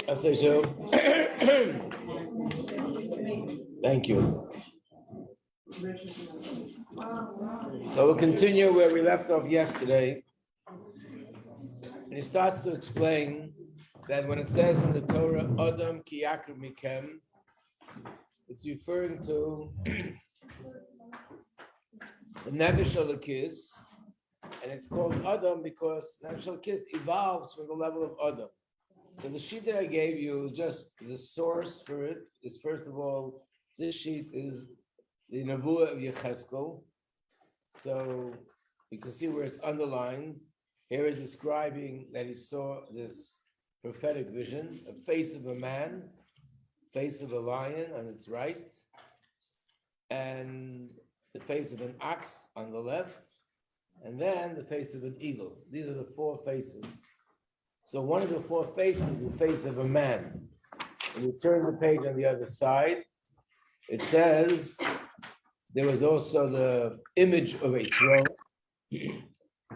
I say so. Thank you. So we'll continue where we left off yesterday. And he starts to explain that when it says in the Torah, Adam ki Yakriv Mikem, it's referring to the Nefesh Elokis, and it's called Adam because Nefesh Elokis evolves from the level of Adam. So the sheet that I gave you, just the source for it is, first of all, this sheet is the Nevuah of Yecheskel. So you can see where it's underlined. Here is describing that he saw this prophetic vision, a face of a man, face of a lion on its right, and the face of an ox on the left, and then the face of an eagle. These are the four faces. So one of the four faces is the face of a man. When you turn the page on the other side, it says there was also the image of a throne.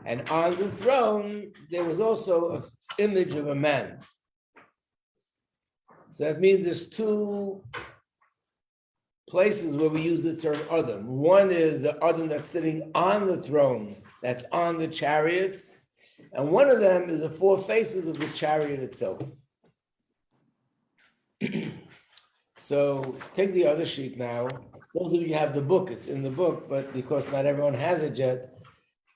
And on the throne, there was also an image of a man. So that means there's two places where we use the term Adam. One is the Adam that's sitting on the throne, that's on the chariot. And one of them is the four faces of the chariot itself. So take the other sheet now. Those of you have the book, it's in the book, but because not everyone has it yet.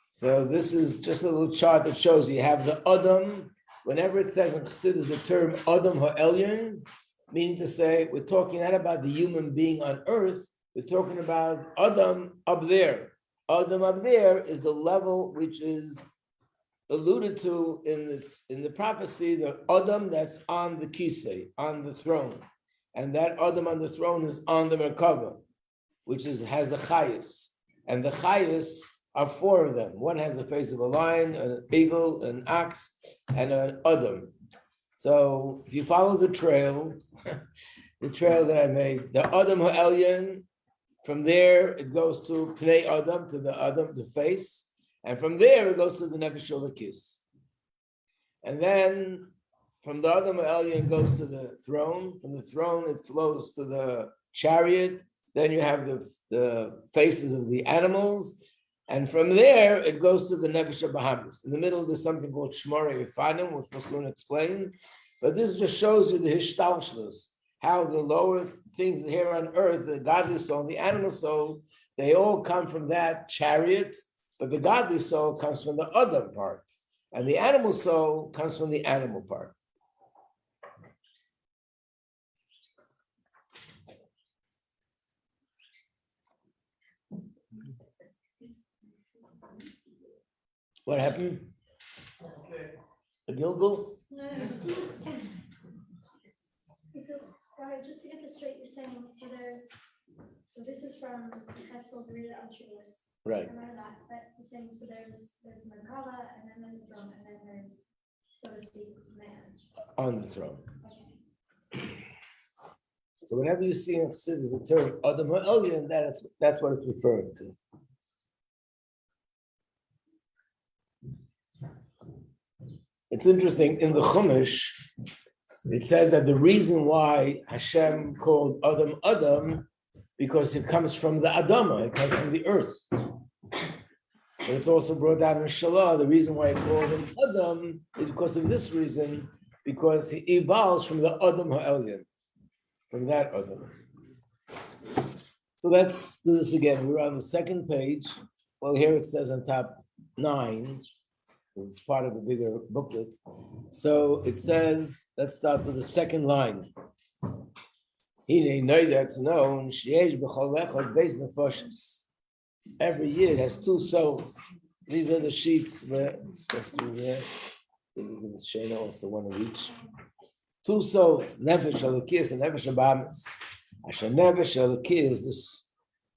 So this is just a little chart that shows you have the Adam. Whenever it says and considers the term Adam Ha'elyon, meaning to say, we're talking not about the human being on earth, we're talking about Adam up there. Adam up there is the level which is alluded to in the prophecy, the Adam that's on the kisei, on the throne. And that Adam on the throne is on the Merkava, which has the Chayas. And the Chayas are four of them. One has the face of a lion, an eagle, an ox, and an Adam. So if you follow the trail, that I made, the Adam Ha'elyon, from there it goes to Pnei Adam, to the Adam, the face, and from there it goes to the Nefesh Elokis. And then from the Adam Ha'elyon it goes to the throne. From the throne it flows to the chariot. Then you have the faces of the animals. And from there, it goes to the Nefesh Bahamis. In the middle, there's something called Shmorei Ifanim, which we'll soon explain. But this just shows you the Hishtalshlus, how the lower things here on earth, the godly soul, the animal soul, they all come from that chariot, but the godly soul comes from the other part. And the animal soul comes from the animal part. What happened? A Gilgul? So, Rabbi, just to get this straight, you're saying, so this is from Heskel Grida Altruis. Right. I remember that, but you're saying, so there's Merkava, and then there's a throne, and then there's, so to speak, man. On the throne. Okay. So whenever you see in Chassidus the term Adam Ha'elyon, that's what it's referring to. It's interesting, in the Chumash, it says that the reason why Hashem called Adam Adam, because it comes from the Adama, it comes from the earth. But it's also brought down in Shalah, the reason why it calls him Adam is because of this reason, because he evolves from the Adam Ha'elyon, from that Adam. So let's do this again. We're on the second page. Well, here it says on top 9. It's part of a bigger booklet. So it says, let's start with the second line. That's known. Every year it has two souls. These are the sheets where let's do here. Shayna also one of each. Two souls, Nefesh Elokis and Nefesh Bahamis. Asher Nefesh Elokis, this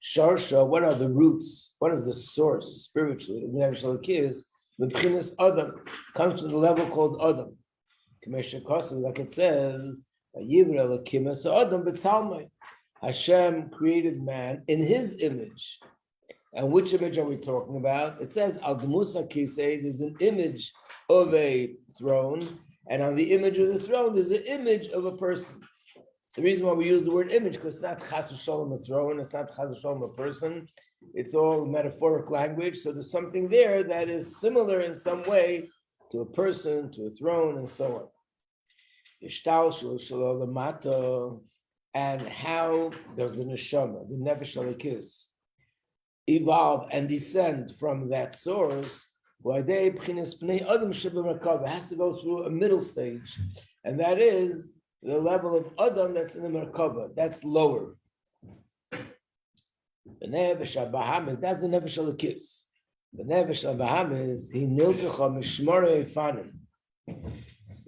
Sharsha, what are the roots? What is the source spiritually? Nefesh Elokis. The B'chinas Adam comes to the level called Adam. Like it says, Adam Hashem created man in his image. And which image are we talking about? It says Al Dmusa Kisei, there's an image of a throne, and on the image of the throne, there's an image of a person. The reason why we use the word image, because it's not Chas v'Sholom a throne, it's not Chas v'Sholom a person, it's all metaphoric language. So there's something there that is similar in some way to a person, to a throne, and so on. Ishtalshul Shalom, and how does the neshama, the nefesh halakis, evolve and descend from that source? It has to go through a middle stage, and that is the level of Adam that's in the Merkava, that's lower. The Nefesh HaBahamis, that's the Nefesh HaLekis. The Nefesh HaBahamis, he nilkecha mishmorei fanim.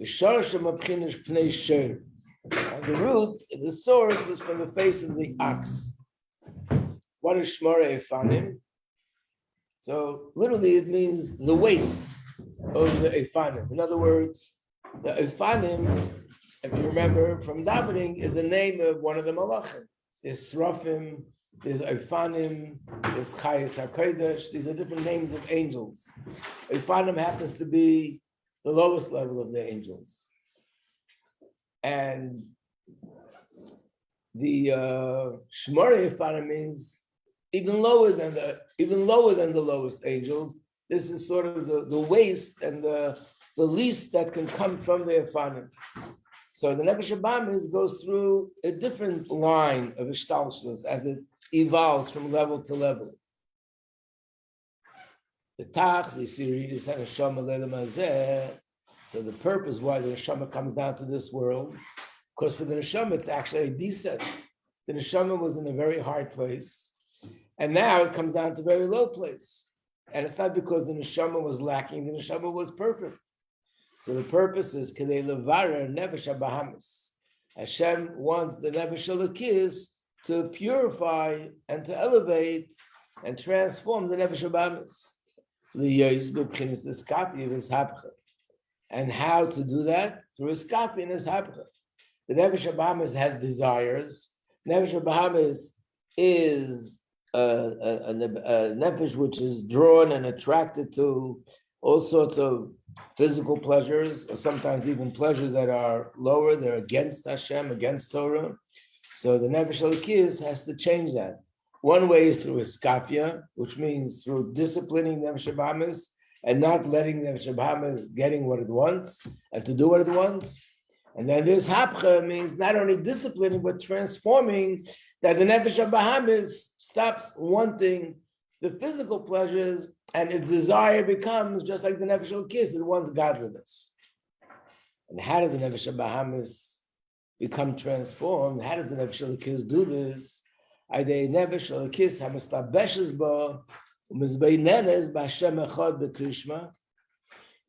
V'shorshim abchinish pnei shor. And the root, the source, is from the face of the ox. What is shmorei fanim? So literally it means the waist of the Efanim. In other words, the Efanim, if you remember from davening, is the name of one of the malachim. There's Srafim, there's Efanim, there's Chayes HaKodesh. These are different names of angels. Efanim happens to be the lowest level of the angels. And the Shmorei Efanim means even lower than the lowest angels. This is sort of the waist and the least that can come from the Efanim. So the Nefesh HaBahamis goes through a different line of Ishtalshlus as it evolves from level to level. The Tach, the Siridis and Neshama Leila Mazeh. So the purpose why the Neshama comes down to this world, because for the Neshama it's actually a descent. The Neshama was in a very high place, and now it comes down to a very low place. And it's not because the Neshama was lacking, the Neshama was perfect. So the purpose is Kedei Levarer Nefesh HaBahamis. Hashem wants the Nefesh HaLekis to purify and to elevate and transform the Nefesh HaBahamis. Liyoyz b'bchinis eskapi v'eshapcha. And how to do that? Through eskapi and eshapcha. The Nefesh HaBahamis has desires. Nefesh HaBahamis is a nefesh which is drawn and attracted to all sorts of physical pleasures, or sometimes even pleasures that are lower, they're against Hashem, against Torah. So the Nefesh HaLekis has to change that. One way is through Iskafia, which means through disciplining Nefesh HaBahamis and not letting Nefesh HaBahamis getting what it wants and to do what it wants. And then this Hapcha means not only disciplining, but transforming, that the Nefesh HaBahamis stops wanting the physical pleasures and its desire becomes just like the Nefesh HaLekis, it wants godliness. And how does the Nefesh HaBahamis become transformed? How does the Nefesh HaLekis do this? Idei Nefesh HaLekis hamustabeshes ba umizbeinenes b'Hashem echad b'krishma,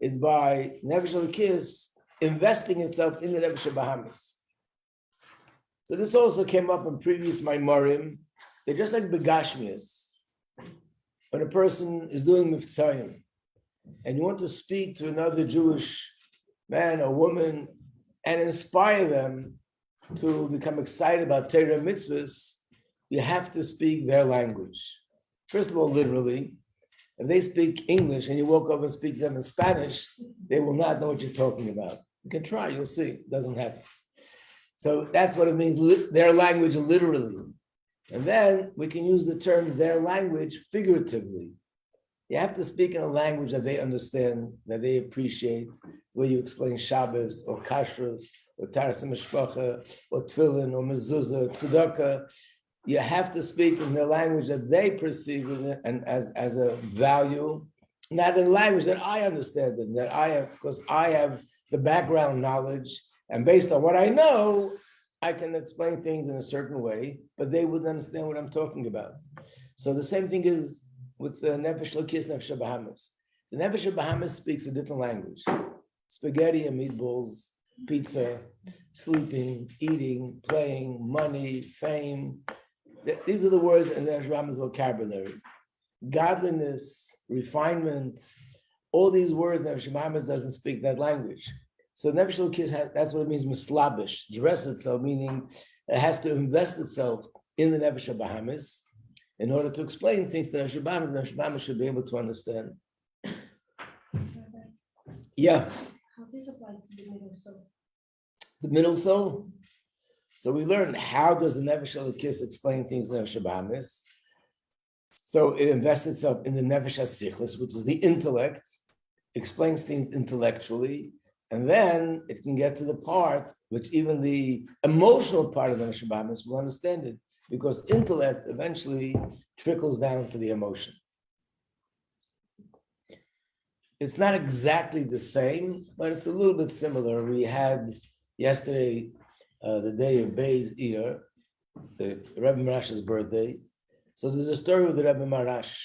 is by Nefesh HaLekis investing itself in the Nefesh HaBahamis. So this also came up in previous Maimarim. They're just like Begashmias. When a person is doing Miftzayim and you want to speak to another Jewish man or woman and inspire them to become excited about Torah mitzvahs, you have to speak their language. First of all, literally, if they speak English and you walk over and speak to them in Spanish, they will not know what you're talking about. You can try, you'll see, it doesn't happen. So that's what it means, their language literally. And then we can use the term their language figuratively. You have to speak in a language that they understand, that they appreciate, the way you explain Shabbos or Kashrus or Taras Mishpacha or Tefillin or Mezuzah or Tzedakah. You have to speak in the language that they perceive it and as a value, not in language that I understand it, that I have, because I have the background knowledge, and based on what I know, I can explain things in a certain way, but they wouldn't understand what I'm talking about. So the same thing is with the Nefesh HaLekis, Nefesh HaBahamis. The Nefesh HaBahamis speaks a different language. Spaghetti and meatballs, pizza, sleeping, eating, playing, money, fame. These are the words in the Nefesh HaBahamis vocabulary. Godliness, refinement, all these words, Nefesh HaBahamis doesn't speak that language. So Nefesh HaLekis, that's what it means, mislabish, dress itself, meaning it has to invest itself in the Nefesh HaBahamis. in order to explain things to Nefesh Habahamis, the Nefesh Habahamis should be able to understand. Yeah. How does it apply to the middle soul? The middle soul. So we learned how does the Nefesh Elokis explain things to Nefesh Habahamis. So it invests itself in the Nefesh HaSichlis, which is the intellect, explains things intellectually, and then it can get to the part which even the emotional part of the Nefesh Habahamis will understand it, because intellect eventually trickles down to the emotion. It's not exactly the same, but it's a little bit similar. We had yesterday the day of Bey's Iyar, the Rebbe Marash's birthday. So there's a story with the Rebbe Marash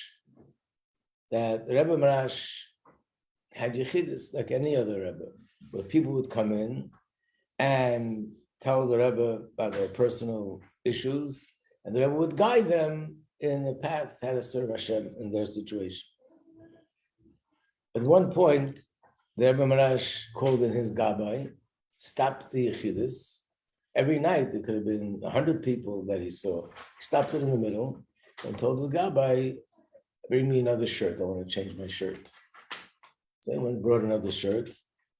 that the Rebbe Marash had yechidus like any other Rebbe, where people would come in and tell the Rebbe about their personal issues, and the Rebbe would guide them in the path how to serve Hashem in their situation. At one point, the Rebbe Marash called in his gabbai, stopped the yechidus. Every night, there could have been 100 people that he saw. He stopped it in the middle and told his gabbai, bring me another shirt. I want to change my shirt. So he went and brought another shirt.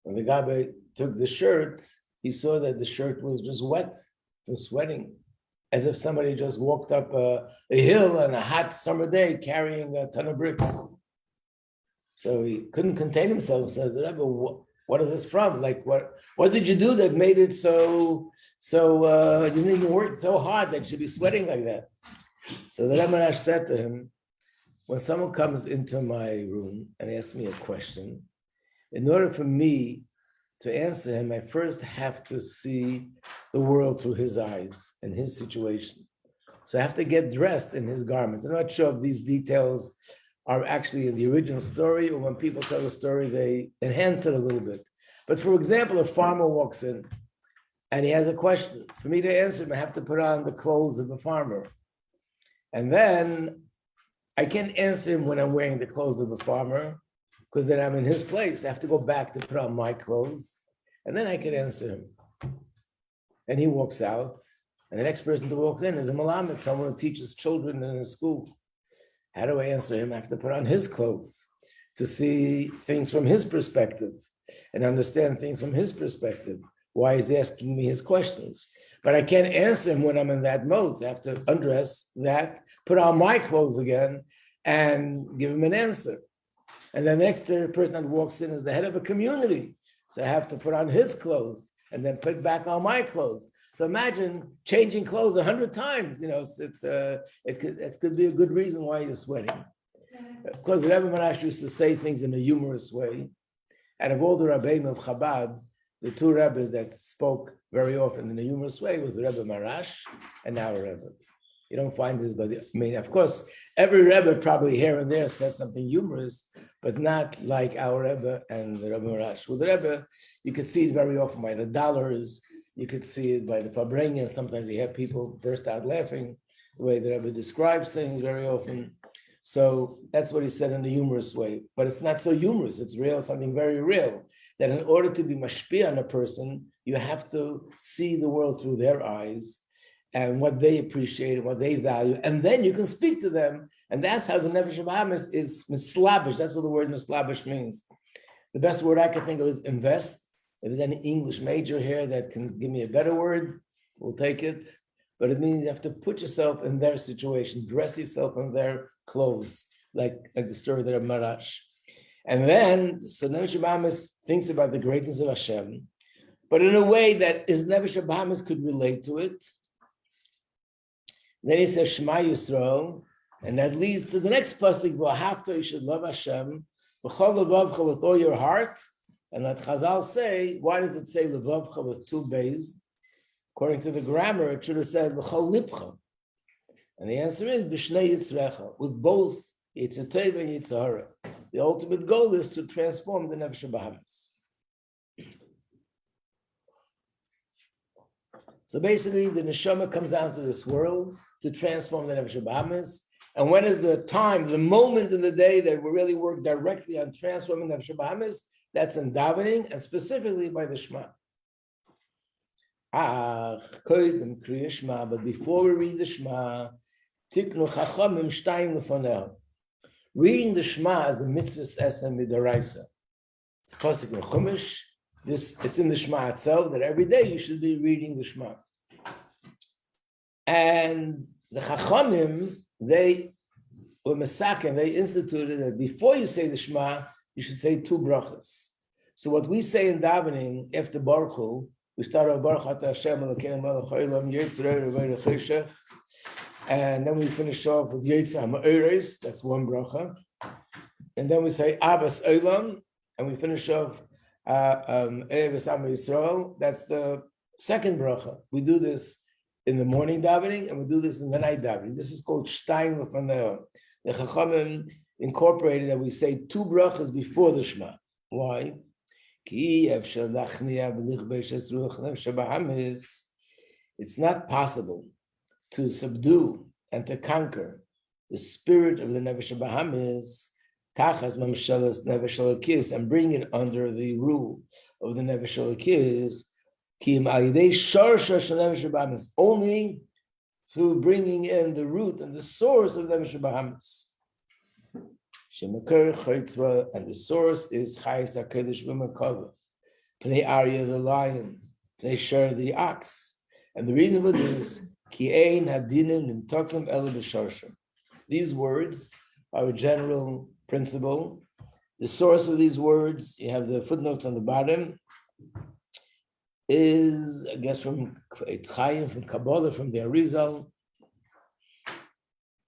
When the gabbai took the shirt, he saw that the shirt was just wet from sweating, as if somebody just walked up a hill on a hot summer day carrying a ton of bricks. So he couldn't contain himself. So the Rebbe, what is this from? Like, what did you do that made it so you didn't even work so hard that you should be sweating like that? So the Rebbe Marash said to him, when someone comes into my room and asks me a question, in order for me to answer him, I first have to see the world through his eyes and his situation. So I have to get dressed in his garments. I'm not sure if these details are actually in the original story, or when people tell the story, they enhance it a little bit. But for example, a farmer walks in and he has a question. For me to answer him, I have to put on the clothes of a farmer. And then I can't answer him when I'm wearing the clothes of a farmer, because then I'm in his place. I have to go back to put on my clothes, and then I can answer him. And he walks out, and the next person to walk in is a malamed, someone who teaches children in a school. How do I answer him? I have to put on his clothes to see things from his perspective and understand things from his perspective. Why he's asking me his questions. But I can't answer him when I'm in that mode. So I have to undress that, put on my clothes again, and give him an answer. And then the next person that walks in is the head of a community. So I have to put on his clothes and then put back on my clothes. So imagine changing clothes 100 times. It could be a good reason why you're sweating. Of course, the Rebbe Marash used to say things in a humorous way. And of all the Rabbeim of Chabad, the two Rebbes that spoke very often in a humorous way was the Rebbe Marash and our Rebbe. You don't find this, but of course, every Rebbe probably here and there says something humorous, but not like our Rebbe and the Rebbe Marash. With the Rebbe, you could see it very often by the dollars. You could see it by the Fabrengen. Sometimes you have people burst out laughing, the way the Rebbe describes things very often. So that's what he said in a humorous way. But it's not so humorous. It's real, something very real. That in order to be mashpia on a person, you have to see the world through their eyes and what they appreciate and what they value. And then you can speak to them. And that's how the Nefesh Habahamis is mislabish. That's what the word mislabish means. The best word I can think of is invest. If there's any English major here that can give me a better word, we'll take it. But it means you have to put yourself in their situation, dress yourself in their clothes, like the story there of Marash. And then, so Nefesh Habahamis thinks about the greatness of Hashem, but in a way that his Nefesh Habahamis could relate to it. Then he says Shema Yisrael, and that leads to the next pasuk. V'ahavta, you should love Hashem b'chol levavcha, with all your heart. And let Chazal say, why does it say levavcha with two bays? According to the grammar, it should have said b'chol lipcha. And the answer is b'shnei yitzrecha, with both Yitzhak Tov and Yitzhak Hara. The ultimate goal is to transform the Nefesh Habahamis. So basically, the neshama comes down to this world to transform the Nefesh Habahamis. And when is the time, the moment in the day that we really work directly on transforming the Nefesh Habahamis? That's in davening, and specifically by the Shema. But before we read the Shema, Tiknu chachamim shtayim lefonel. Reading the Shema is a mitzvah esem midaraisa. It's a pasuk in Chumash. It's in the Shema itself that every day you should be reading the Shema. And the chachamim, they were masakim, they instituted that before you say the Shema, you should say 2 brachas. So what we say in davening after Baruch Hu, we start with Baruch Ata Hashem Elokeinu melech haolam yitzrei v'vei cheshech, and then we finish off with Yitzah Ma'ores, that's 1 bracha, and then we say Abbas Olam, and we finish off Eves Am Yisrael, that's the 2nd bracha. We do this in the morning davening, and we do this in the night davening. This is called Shtayim Lefaneo. The Chachamim incorporated that we say 2 brachas before the Shema. Why? It's not possible to subdue and to conquer the spirit of the Nefesh Bahamis, Tachas Mamshalas Nefesh Elokis, and bring it under the rule of the Nefesh Elokis, only through bringing in the root and the source of Nefesh Bahamis. And the source is Chayes HaKadosh B'Merkava, Pnei Arya the lion, Pnei Shor the ox. And the reason for this, Ki ein hadinim nimtokim ela b'sharshim. These words are a general principle. The source of these words, you have the footnotes on the bottom, is, I guess, from Eitz Chaim, from Kabbalah, from the Arizal.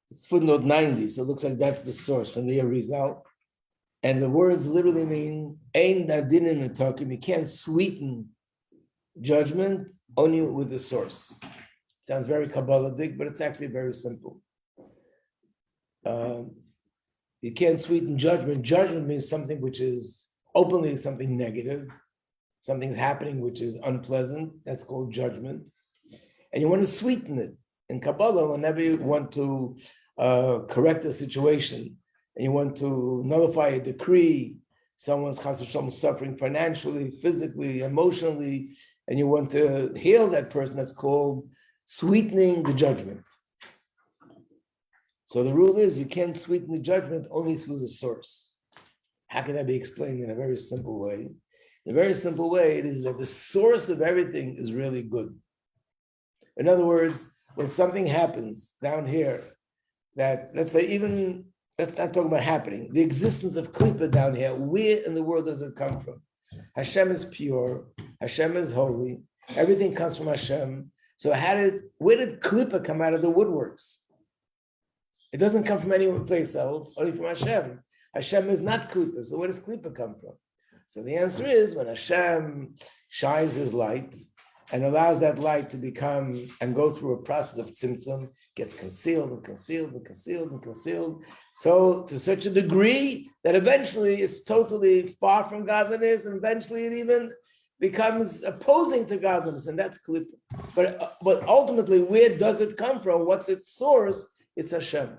It's footnote 90, so it looks like that's the source from the Arizal. And the words literally mean, Ein hadinim nimtokim. You can't sweeten judgment only with the source. Sounds very Kabbalistic, but it's actually very simple. You can't sweeten judgment. Judgment means something which is openly something negative. Something's happening which is unpleasant. That's called judgment. And you want to sweeten it. In Kabbalah, whenever you want to correct a situation and you want to nullify a decree, someone's chas v'shalom suffering financially, physically, emotionally, and you want to heal that person, that's called sweetening the judgment. So the rule is you can't sweeten the judgment only through the source. How can that be explained in a very simple way? In a very simple way, it is that the source of everything is really good. In other words, when something happens down here, that let's say even, let's not talk about happening, the existence of Klippa down here, where in the world does it come from? Hashem is pure, Hashem is holy, everything comes from Hashem. So where did Klippa come out of the woodworks? It doesn't come from any place else, only from Hashem. Hashem is not Klippa, so where does Klippa come from? So the answer is when Hashem shines his light and allows that light to become and go through a process of tzimtzum, gets concealed and concealed and concealed and concealed. So to such a degree that eventually it's totally far from godliness, and eventually it even becomes opposing to godliness, and that's klippa. But ultimately, where does it come from? What's its source? It's Hashem.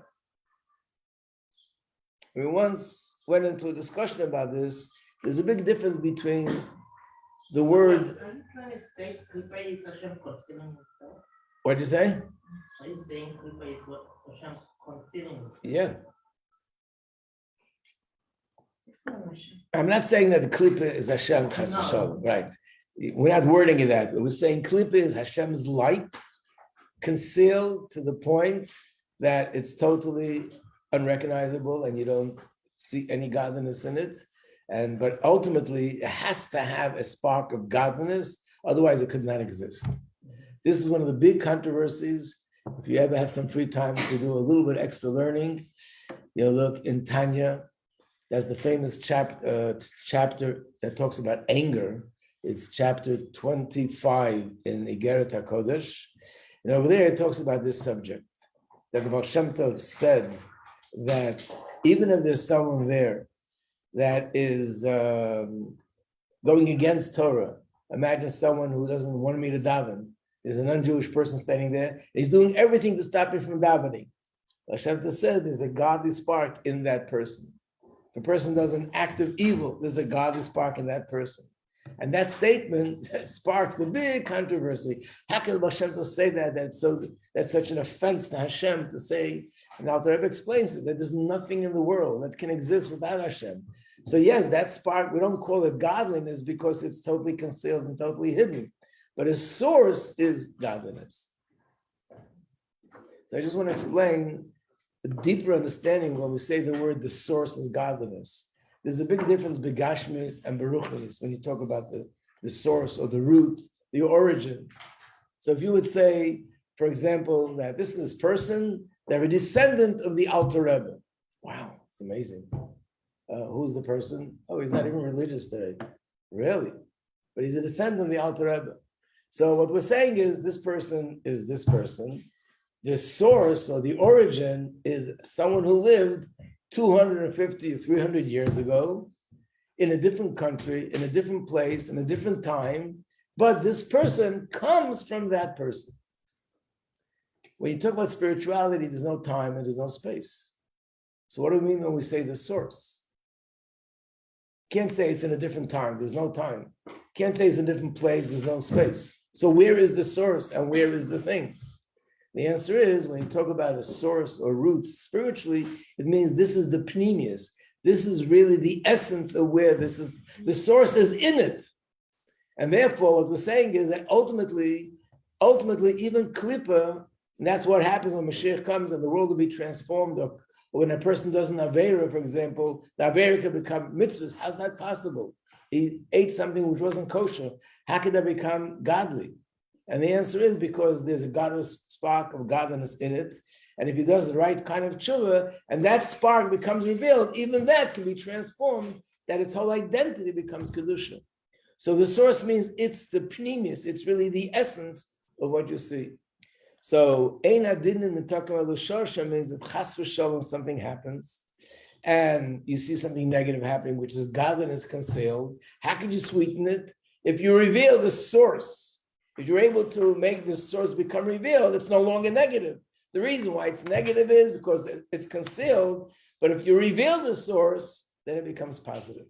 We once went into a discussion about this. There's a big difference between the word. Are you trying to say klippa is Hashem concealing himself? What did you say? Are you saying klippa is what Hashem concealing himself? Yeah. I'm not saying that the klippa is Hashem, chas v'shalom, right? We're not wording it that way. We're saying klippa is Hashem's light, concealed to the point that it's totally unrecognizable and you don't see any godliness in it. But ultimately, it has to have a spark of godliness, otherwise it could not exist. This is one of the big controversies. If you ever have some free time to do a little bit extra learning, you'll look in Tanya. That's the famous chapter that talks about anger. It's chapter 25 in Iyar HaKodesh. And over there, it talks about this subject, that the Baal Shem Tov said that even if there's someone there that is going against Torah, imagine someone who doesn't want me to daven. There's an un-Jewish person standing there. He's doing everything to stop me from davening. Baal Shem Tov said there's a godly spark in that person. If a person does an act of evil, there's a godly spark in that person. And that statement sparked a big controversy. How can Hashem say that? That's such an offense to Hashem to say. And Alter Rebbe explains it, that there's nothing in the world that can exist without Hashem. So yes, that spark, we don't call it godliness because it's totally concealed and totally hidden. But its source is godliness. So I just want to explain a deeper understanding when we say the word the source is godliness. There's a big difference between Gashmis and Beruchnis when you talk about the source or the root, the origin. So if you would say, for example, that this person, they're a descendant of the Alter Rebbe. Wow, it's amazing. Who's the person? Oh, he's not even religious today. Really? But he's a descendant of the Alter Rebbe. So what we're saying is this person is this person. The source or the origin is someone who lived 250 or 300 years ago in a different country, in a different place, in a different time, but this person comes from that person. When you talk about spirituality, there's no time and there's no space. So what do we mean when we say the source? Can't say it's in a different time, there's no time. Can't say it's in a different place, there's no space. So where is the source and where is the thing? The answer is, when you talk about a source or roots spiritually, it means this is the pneumius. This is really the essence of where this is. The source is in it. And therefore, what we're saying is that ultimately, even Klippa, and that's what happens when Mashiach comes and the world will be transformed, or when a person does an Avera, for example, the Avera can become mitzvahs. How's that possible? He ate something which wasn't kosher. How could that become godly? And the answer is because there's a godless spark of godliness in it. And if he does the right kind of tshuva, and that spark becomes revealed, even that can be transformed, that its whole identity becomes kedusha. So the source means it's the pneumius, it's really the essence of what you see. So ein adinin mitakom elusharsha means if chas v'shalom something happens, and you see something negative happening, which is godliness concealed, how could you sweeten it? If you reveal the source, if you're able to make this source become revealed, it's no longer negative. The reason why it's negative is because it's concealed, but if you reveal the source, then it becomes positive.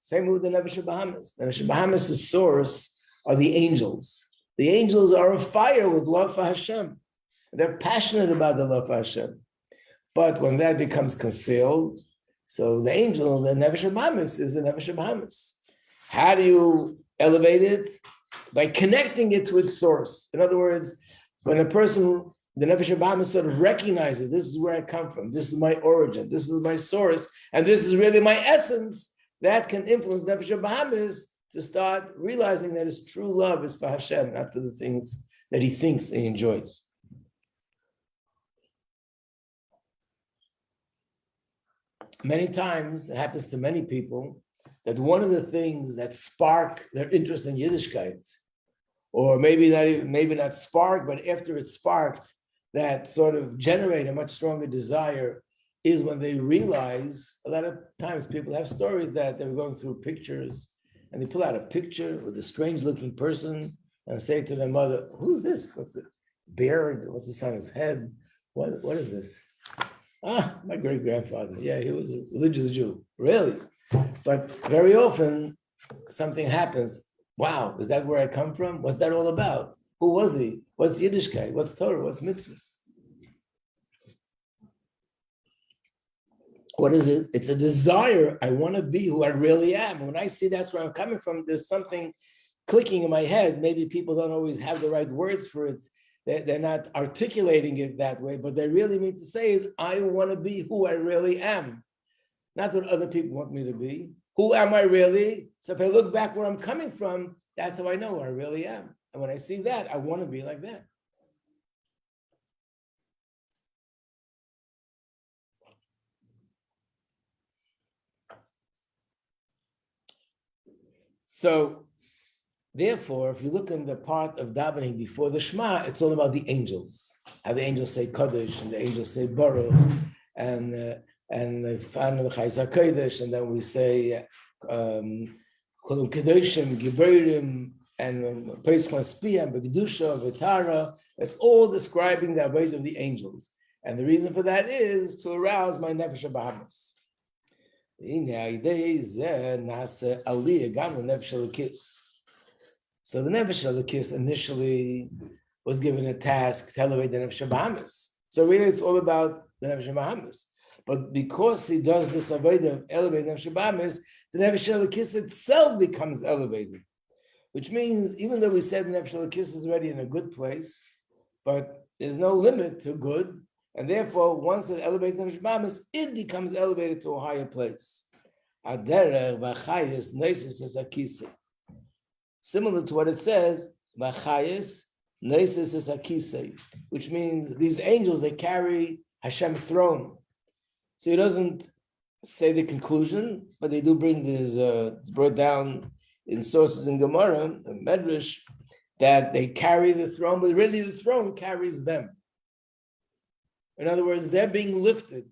Same with the Nefesh Bahamas. The Nefesh Bahamas' source are the angels. The angels are on fire with love for Hashem. They're passionate about the love for Hashem. But when that becomes concealed, so the angel, the Nefesh Bahamas is the Nefesh Bahamas. How do you elevate it? By connecting it to its source. In other words, when a person, the Nefesh Bahamas sort of recognizes, this is where I come from, this is my origin, this is my source, and this is really my essence, that can influence Nefesh Bahamas to start realizing that his true love is for Hashem, not for the things that he thinks he enjoys. Many times, it happens to many people, that one of the things that spark their interest in Yiddishkeit, or maybe not spark, but after it's sparked, that sort of generate a much stronger desire, is when they realize, a lot of times people have stories that they were going through pictures, and they pull out a picture with a strange-looking person, and say to their mother, "Who's this? What's the beard? What's this on his head? What is this?" "Ah, my great-grandfather. Yeah, he was a religious Jew." Really? But very often, something happens. Wow, is that where I come from? What's that all about? Who was he? What's Yiddishkeit? What's Torah? What's mitzvahs? What is it? It's a desire. I want to be who I really am. And when I see that's where I'm coming from, there's something clicking in my head. Maybe people don't always have the right words for it. They're not articulating it that way, but they really mean to say is, I want to be who I really am. Not what other people want me to be. Who am I really? So if I look back where I'm coming from, that's how I know who I really am. And when I see that, I want to be like that. So, therefore, if you look in the part of davening before the Shema, it's all about the angels. How the angels say Kaddish, and the angels say Baruch, and Fan Chayza Kodesh, and then we say Kolum Kedoshim, Giberim, and Peis Maspia, Begdusha, Vitara. It's all describing the avodah of the angels. And the reason for that is to arouse my Nefesh Bahamas. So the Nefesh Elokis initially was given a task to elevate the Nefesh Bahamas. So really it's all about the Nefesh Bahamas. But because he does this avodah of elevating Nefesh Bahamas, the Nefesh Elokis itself becomes elevated. Which means, even though we said the Nefesh Elokis is already in a good place, but there's no limit to good, and therefore, once it elevates Nefesh Bahamas, it becomes elevated to a higher place. Similar to what it says, which means these angels, they carry Hashem's throne. So he doesn't say the conclusion, but they do bring this, it's brought down in sources in Gemara and Medrash, that they carry the throne, but really the throne carries them. In other words, they're being lifted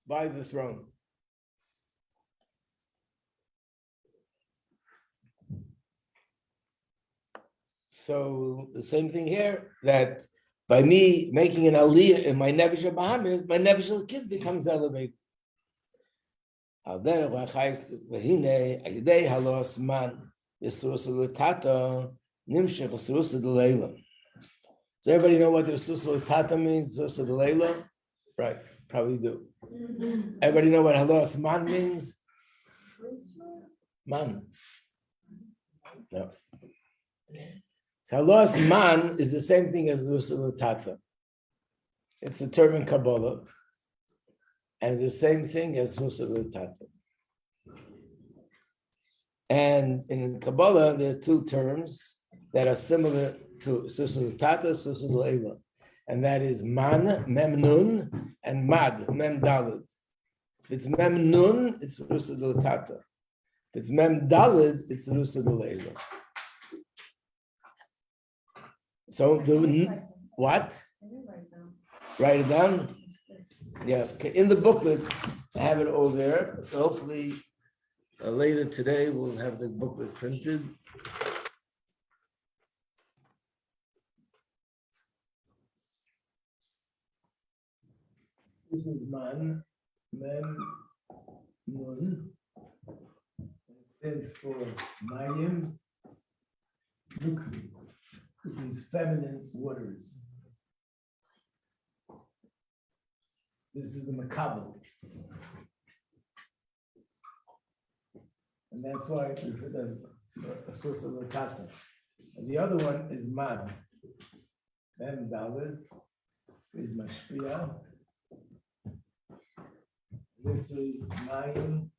by the throne. So the same thing here, that by me making an aliyah in my Nefesh Bahamas, my Nefesh Elokis becomes elevated. Does everybody know what the Resus Tata means? Resus Leila? Right, probably do. Everybody know what Halos Man means? Man. No. So Halos Man is the same thing as Resus Tata. It's a term in Kabbalah. And it's the same thing as Resus Tata. And in Kabbalah, there are two terms that are similar to Resus Tata, Resus Leila. And that is man, mem nun, and mad, mem dalid. If it's mem nun, it's Resus Tata. If it's mem dalid, it's Resus Leila. So the what? Write it down. Yeah, okay. In the booklet, I have it all there. So hopefully later today we'll have the booklet printed. This is man, mem, nun. It stands for mayim, nukvi, which means feminine waters. This is the makabel. And that's why it's referred as a source of lakata. And the other one is mad. Mem dalid is mashpia. This is mayim,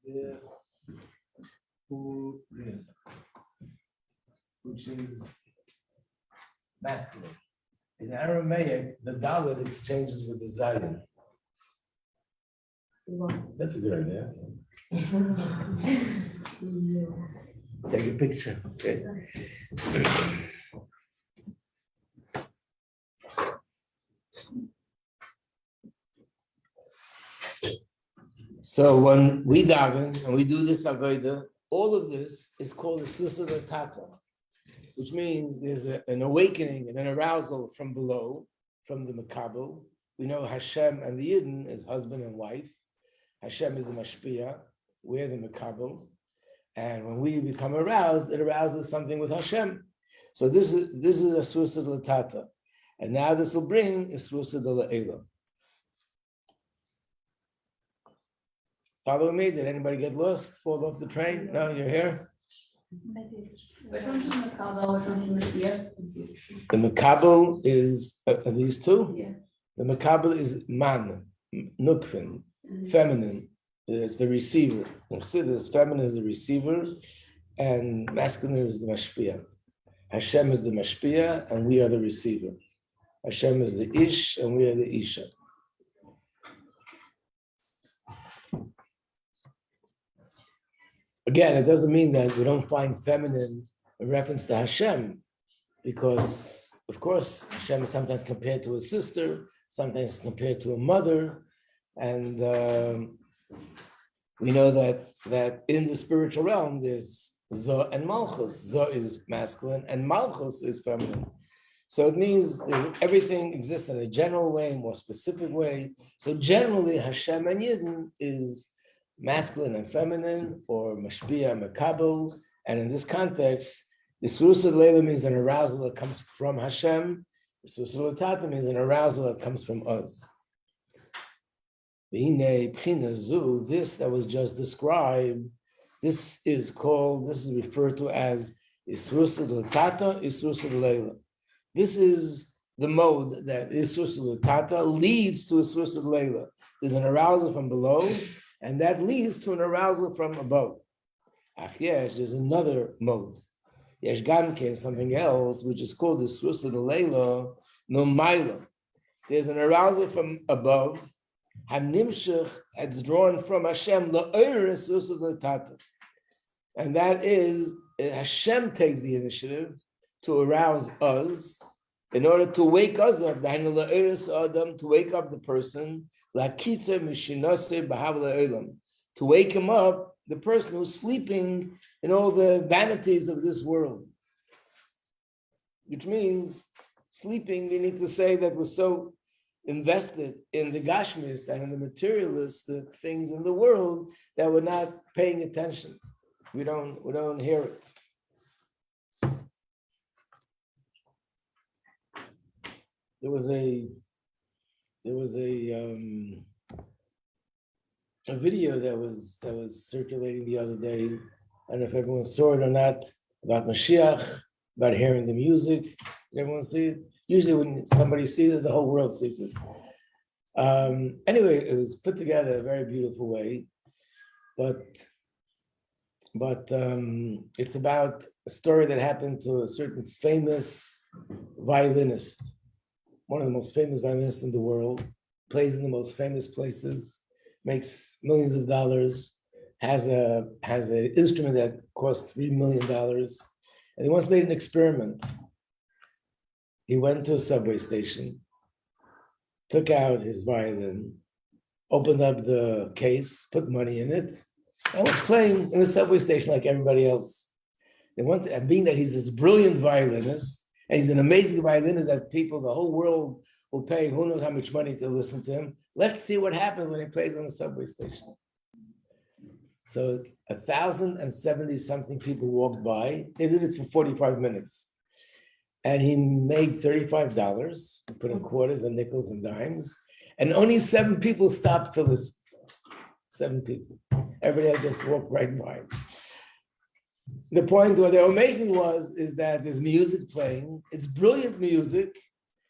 the urin, which is masculine. In Aramaic, the Dalet exchanges with the Zayin. That's a good idea. Take a picture, okay? So when we daven and we do this avodah, all of this is called a susur tata, which means there's an awakening and an arousal from below, from the makabel. We know Hashem and the Yidden is husband and wife. Hashem is the mashpia, we're the makabel. And when we become aroused, it arouses something with Hashem. So this is a susur l'tata. And now this will bring a susur l'eila. Follow me? Did anybody get lost? Fall off the train? No, you're here? Which one's the Makabel, which one's the Iyar? The makabel is, are these two? Yeah. The makabel is man, nukvin, feminine. It's the receiver. Chassidus, feminine is the receiver, and masculine is the mashpia. Hashem is the mashpia, and we are the receiver. Hashem is the ish, and we are the isha. Again, it doesn't mean that we don't find feminine in reference to Hashem, because, of course, Hashem is sometimes compared to a sister, sometimes compared to a mother, and we know that in the spiritual realm, there's Zo and Malchus. Zo is masculine, and Malchus is feminine. So it means everything exists in a general way, more specific way. So generally, Hashem and Yidden is masculine and feminine, or mashpia and makabel. And in this context, the Isrus Leila means an arousal that comes from Hashem. The Isrus Tata means an arousal that comes from us. This that was just described, this is referred to as Isrus Tata, Isrus Leila. This is the mode that Isrus Tata leads to Isrus Leila. There's an arousal from below, and that leads to an arousal from above. Yes, there's another mode. Yesh Gamke, something else, which is called Isrus Leila, no Maila. There's an arousal from above. Hanimshach, it's drawn from Hashem, La'ir Isrus Tata. And that is, Hashem takes the initiative to arouse us in order to wake us up, to wake up the person, to wake him up, the person who's sleeping in all the vanities of this world. Which means, sleeping, we need to say that we're so invested in the Gashmis and in the materialistic things in the world that we're not paying attention. We don't hear it. There was a video that was circulating the other day. I don't know if everyone saw it or not, about Mashiach, about hearing the music. Did everyone see it? Usually when somebody sees it, the whole world sees it. Anyway, it was put together in a very beautiful way, but it's about a story that happened to a certain famous violinist, one of the most famous violinists in the world, plays in the most famous places, makes millions of dollars, has an instrument that costs $3 million, and he once made an experiment. He went to a subway station, took out his violin, opened up the case, put money in it, and was playing in the subway station like everybody else. And being that he's this brilliant violinist, and he's an amazing violinist that people, the whole world will pay who knows how much money to listen to him. Let's see what happens when he plays on the subway station. So 1,070 something people walked by. They did it for 45 minutes. And he made $35, put in quarters and nickels and dimes. And only 7 people stopped to listen. 7 people. Everybody else just walked right by. The point what they were making is that there's music playing. It's brilliant music,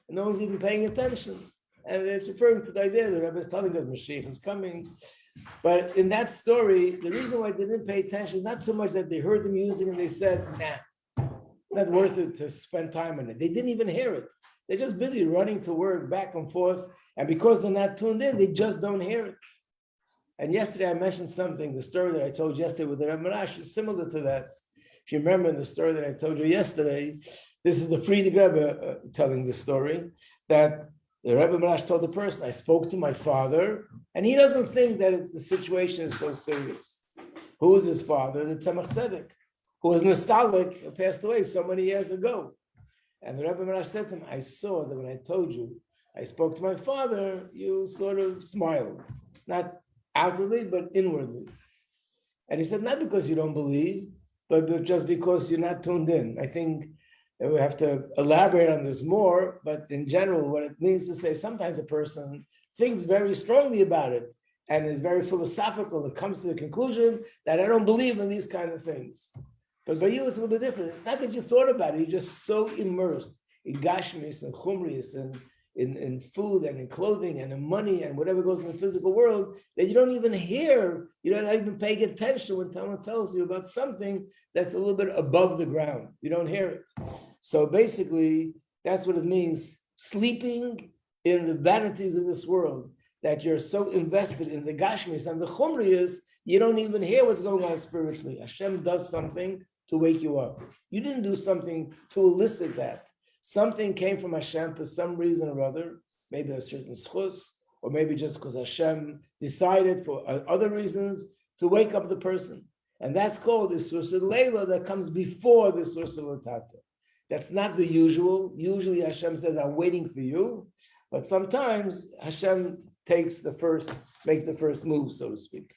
and no one's even paying attention. And it's referring to the idea that Rabbi is telling us Mashiach is coming. But in that story, the reason why they didn't pay attention is not so much that they heard the music and they said, nah, not worth it to spend time on it. They didn't even hear it. They're just busy running to work back and forth. And because they're not tuned in, they just don't hear it. And yesterday I mentioned something, the story that I told yesterday with the Rabbi Majeski is similar to that. If you remember the story that I told you yesterday, this is the Friedrich Rebbe telling the story, that the Rebbe Majeski told the person, I spoke to my father, and he doesn't think that the situation is so serious. Who is his father? The Tzemach Tzedek, who was nostalgic, passed away so many years ago. And the Rebbe Majeski said to him, I saw that when I told you, I spoke to my father, you sort of smiled. Not outwardly, but inwardly. And he said, not because you don't believe, but just because you're not tuned in. I think we have to elaborate on this more, but in general, what it means to say, sometimes a person thinks very strongly about it and is very philosophical. It comes to the conclusion that I don't believe in these kind of things. But by you, it's a little bit different. It's not that you thought about it, you're just so immersed in gashmis and chumris and in food and in clothing and in money and whatever goes in the physical world, that you don't even hear, you're not even paying attention when someone tells you about something that's a little bit above the ground. You don't hear it. So basically, that's what it means, sleeping in the vanities of this world, that you're so invested in the gashmis and the chumriyas, you don't even hear what's going on spiritually. Hashem does something to wake you up. You didn't do something to elicit that. Something came from Hashem for some reason or other, maybe a certain schus, or maybe just because Hashem decided for other reasons to wake up the person. And that's called the Isrus Leila that comes before the Isrus Tata. That's not the usual. Usually Hashem says, I'm waiting for you. But sometimes Hashem makes the first move, so to speak.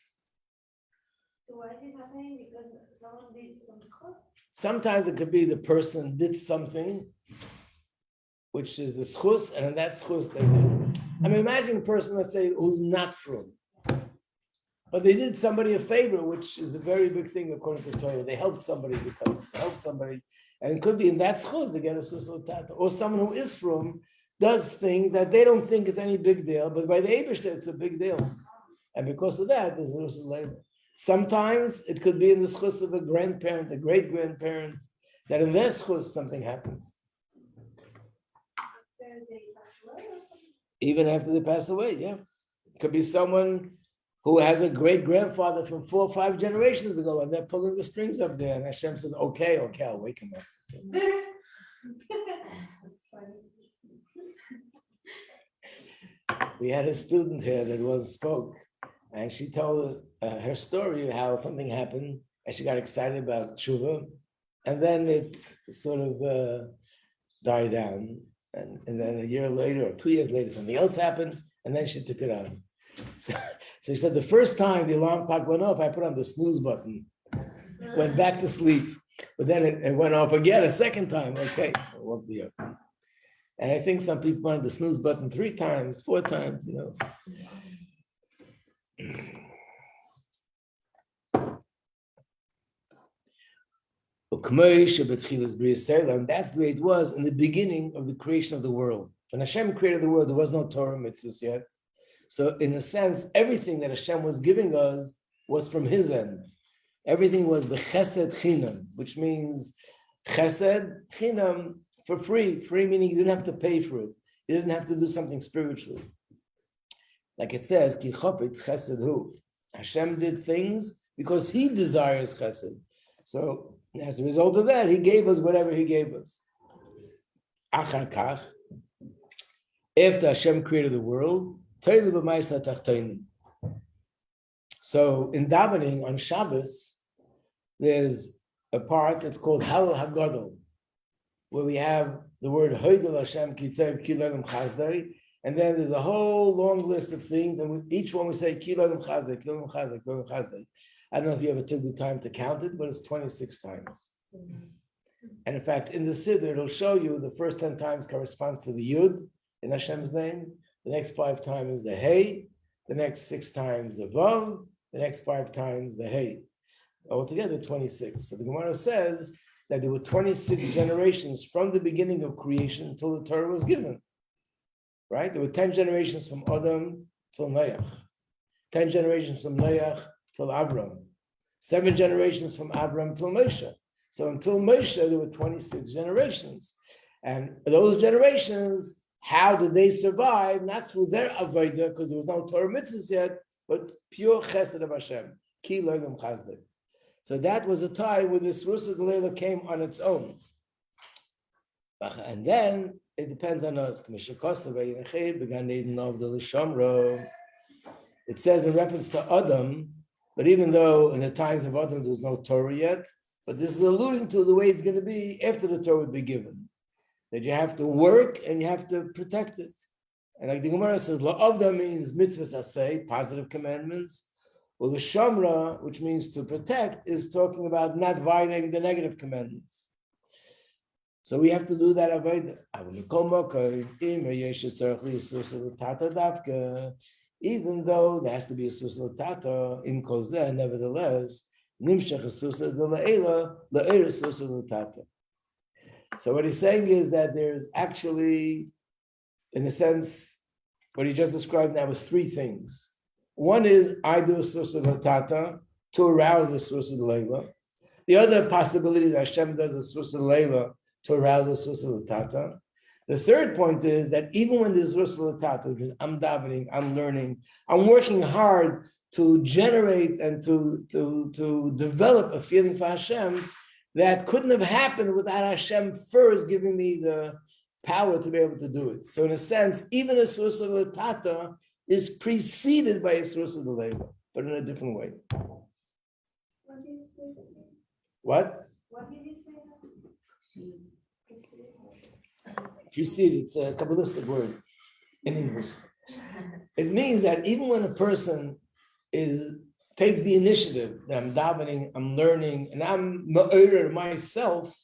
So why is it happening? Because someone did some stuff? Sometimes it could be the person did something, which is the schus, and in that schus they did. I mean, imagine a person, let's say, who's not from, but they did somebody a favor, which is a very big thing according to Torah. They helped somebody and it could be in that schus they get a susul tata. Or someone who is from does things that they don't think is any big deal, but by the Eibishter it's a big deal, and because of that, there's a susul. Sometimes it could be in the schus of a grandparent, a great grandparent, that in their schus something happens. After they pass away or something? Even after they pass away, yeah. It could be someone who has a great grandfather from 4 or 5 generations ago, and they're pulling the strings up there, and Hashem says, okay, I'll wake him up. That's funny. We had a student here that once spoke, and she told her story how something happened, and she got excited about tshuva, and then it sort of died down, and then a year later or 2 years later, something else happened, and then she took it on. So she said, the first time the alarm clock went off, I put on the snooze button, went back to sleep, but then it went off again a second time. Okay, it won't be up. And I think some people wanted the snooze button 3 times, 4 times, you know. And that's the way it was in the beginning of the creation of the world. When Hashem created the world, there was no Torah mitzvahs yet. So in a sense, everything that Hashem was giving us was from his end. Everything was b'chesed chinam, which means chesed chinam, for free. Free meaning you didn't have to pay for it. You didn't have to do something spiritually. Like it says, ki chopetz chesed hu. Hashem did things because he desires chesed. So as a result of that, he gave us whatever he gave us. Achar kach, after Hashem created the world, so in davening on Shabbos, there's a part that's called Hal HaGadol, where we have the word Hoydel Hashem Kitov Kilolim Chazdei, and then there's a whole long list of things, and each one we say Kilolim Chazdei, Kilolim Chazdei, Kilolim Chazdei. I don't know if you ever took the time to count it, but it's 26 times. And in fact, in the Siddur, it'll show you the first 10 times corresponds to the Yud in Hashem's name. The next 5 times the Hey, the next 6 times the Vav, the next 5 times the Hey. Altogether 26. So the Gemara says that there were 26 generations from the beginning of creation until the Torah was given. Right? There were 10 generations from Adam till Noach, 10 generations from Noach till Abram, 7 generations from Abram till Moshe. So until Moshe, there were 26 generations. And those generations, how did they survive? Not through their avodah, because there was no Torah mitzvahs yet, but pure chesed of Hashem. Ki lo'gam chazdei. So that was a time where this Rusa Delela came on its own. And then it depends on us. It says in reference to Adam, but even though in the times of Adam there was no Torah yet, but this is alluding to the way it's going to be after the Torah would be given. That you have to work and you have to protect it. And like the Gemara says, La'avda means mitzvahs asay, positive commandments. Well, the Shamra, which means to protect, is talking about not violating the negative commandments. So we have to do that avodah. Even though there has to be a susa tata in kozeh, nevertheless, nimshach a susa de la'ela, la'era susa tata. So what he's saying is that there's actually, in a sense, what he just described now is 3 things. One is I do a source of tata to arouse the source of the leila. The other possibility is Hashem does a source of leila to arouse the source of the tata. The third point is that even when there's source of tata, because I'm davening, I'm learning, I'm working hard to generate and to develop a feeling for Hashem that couldn't have happened without Hashem first giving me the power to be able to do it. So in a sense, even a source of the tata is preceded by a source of the labor, but in a different way. What did you say? What? What did you say? If you see it, it's a Kabbalistic word in English. It means that even when a person takes the initiative that I'm davening, I'm learning, and I'm ma'orer myself,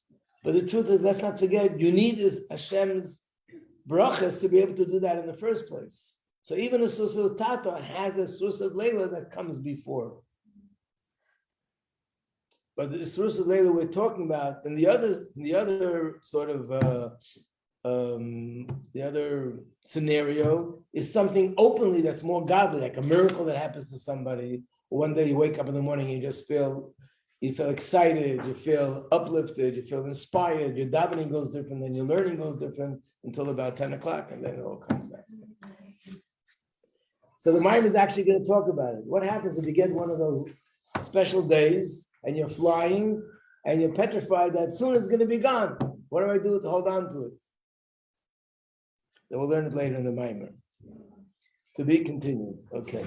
but the truth is, let's not forget, you need Hashem's brachas to be able to do that in the first place. So even a Susad Tata has a Susad Leila that comes before. But the Susad Leila we're talking about, and the other sort of the other scenario is something openly that's more godly, like a miracle that happens to somebody. One day you wake up in the morning and you feel excited, you feel uplifted, you feel inspired, your davening goes different, then your learning goes different until about 10 o'clock, and then it all comes down. So the Mamar is actually going to talk about it. What happens if you get one of those special days and you're flying and you're petrified that soon it's going to be gone? What do I do to hold on to it? Then we'll learn it later in the Mamar. To be continued. Okay.